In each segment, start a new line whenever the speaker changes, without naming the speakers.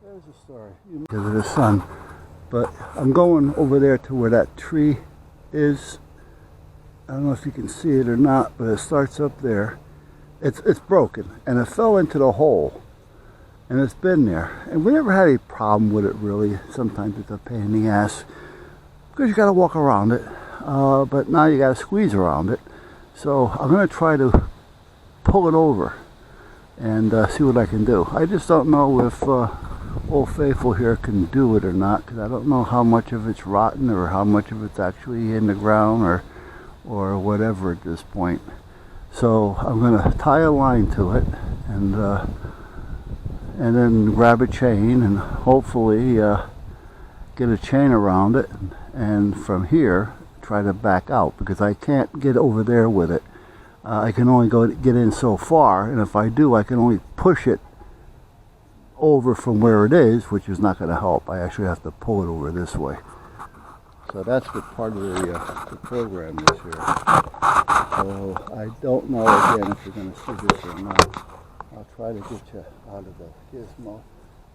There's the story. Because of the sun. But I'm going over there to where that tree is. I don't know if you can see it or not, but it starts up there. It's broken, and it fell into the hole. And it's been there. And we never had any problem with it, really. Sometimes it's a pain in the ass. Because you got to walk around it. But now you got to squeeze around it. So I'm going to try to pull it over and see what I can do. I just don't know if Old Faithful here can do it or not, because I don't know how much of it's rotten or how much of it's actually in the ground or whatever at this point. So I'm going to tie a line to it and then grab a chain and hopefully get a chain around it, and from here try to back out, because I can't get over there with it. I can only get in so far, and if I do, I can only push it over from where it is, which is not going to help. I actually have to pull it over this way. So that's what part of the program is here. So I don't know again if you're going to see this or not. I'll try to get you out of the gizmo.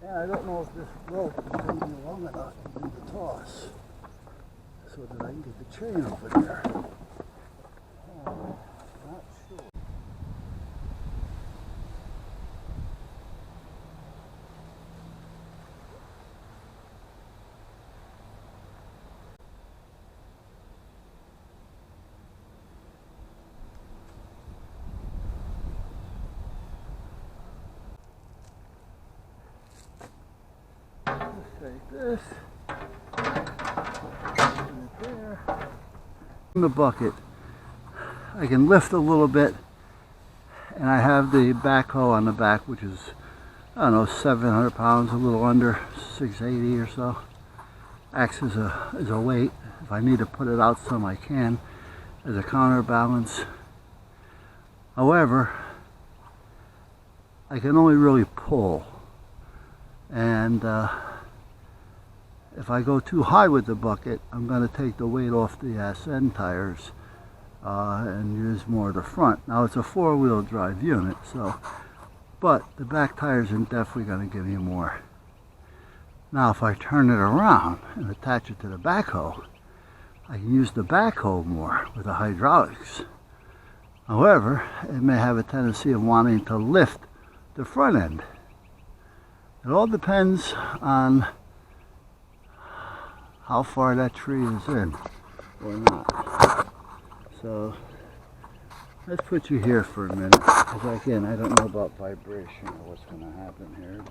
And I don't know if this rope is going to be long enough to do the toss, so that I can get the chain over there. Not sure. Take this, put it there. In the bucket, I can lift a little bit, and I have the backhoe on the back, which is, I don't know, 700 pounds, a little under 680 or so. Acts as a weight. If I need to put it out some, I can, as a counterbalance. However, I can only really pull, and if I go too high with the bucket, I'm going to take the weight off the ascend tires and use more of the front. Now it's a four-wheel drive unit, so, but the back tires are definitely going to give me more. Now if I turn it around and attach it to the backhoe, I can use the backhoe more with the hydraulics. However, it may have a tendency of wanting to lift the front end. It all depends on how far that tree is in or not. So let's put you here for a minute, because again, I don't know about vibration or what's going to happen here.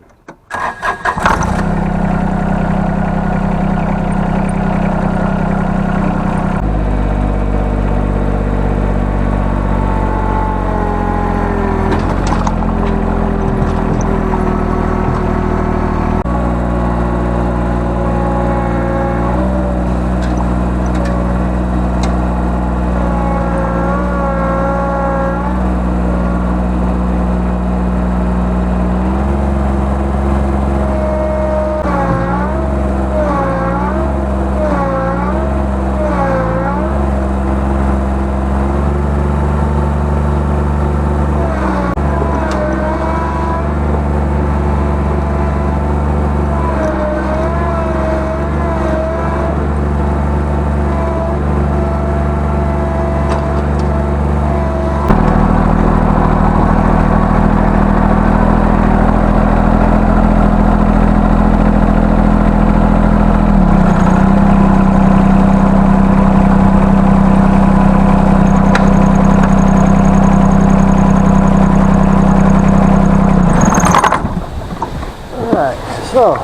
So,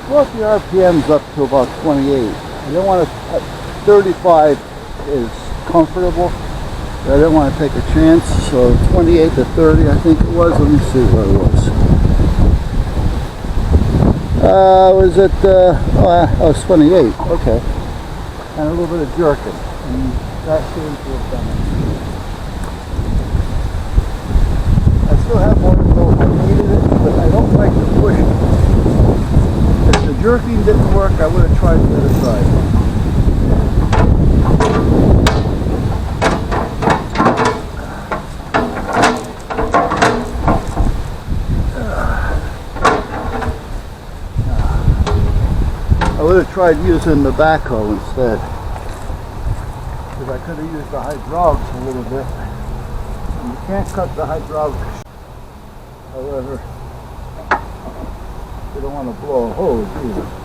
brought the RPMs up to about 28. I don't want to, 35 is comfortable, but I didn't want to take a chance, so 28 to 30 I think it was. Let me see what it was. Was it, oh, it's 28, okay. And a little bit of jerking, and that seems to have done it. I still have more to go if I needed it, but I don't like to push it. If the jerking didn't work, I would have tried the other side. tried using the backhoe instead. Because I could have used the hydraulics a little bit. And you can't cut the hydraulics. However, you don't want to blow a hose either.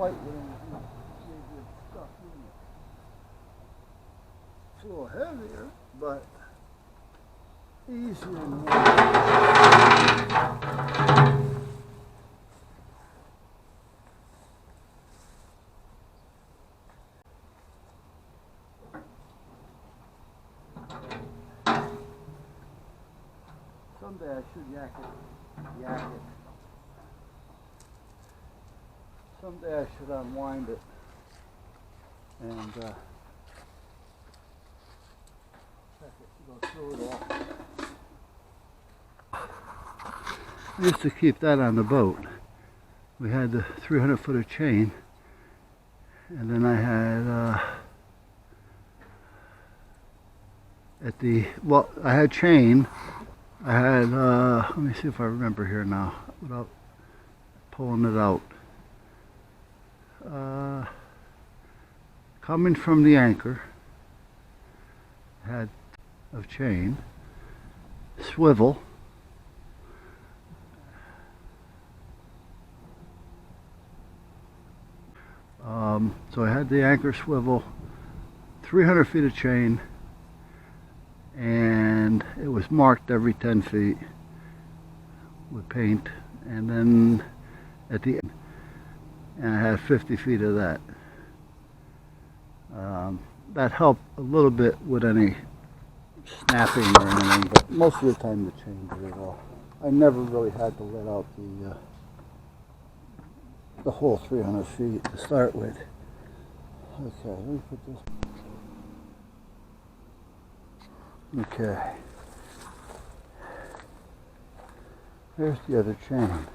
fight with anything. You get stuck in it. It's a little heavier, but easier than someday I should yak it. Someday I should unwind it and go through it all. I used to keep that on the boat. We had the 300-footer chain, and then I had I had chain. I had let me see if I remember here now without pulling it out. Coming from the anchor, had of chain, swivel, so I had the anchor swivel, 300 feet of chain, and it was marked every 10 feet with paint, and then at the end, and I had 50 feet of that. That helped a little bit with any snapping or anything, but most of the time the chain did it all. I never really had to let out the whole 300 feet to start with. Okay, let me put this. Okay. There's the other chain.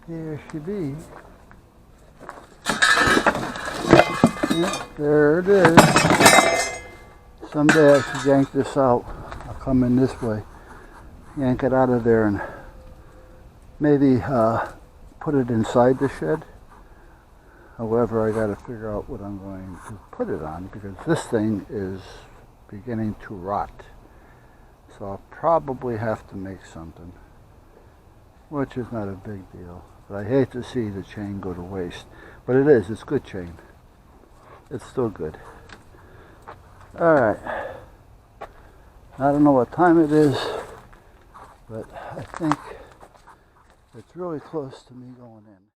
Here she be. Yeah, there it is. Someday I should yank this out. I'll come in this way, yank it out of there, and maybe put it inside the shed. However, I got to figure out what I'm going to put it on, because this thing is beginning to rot. So I'll probably have to make something, which is not a big deal. But I hate to see the chain go to waste. But it's good chain. It's still good. Alright. I don't know what time it is, but I think it's really close to me going in.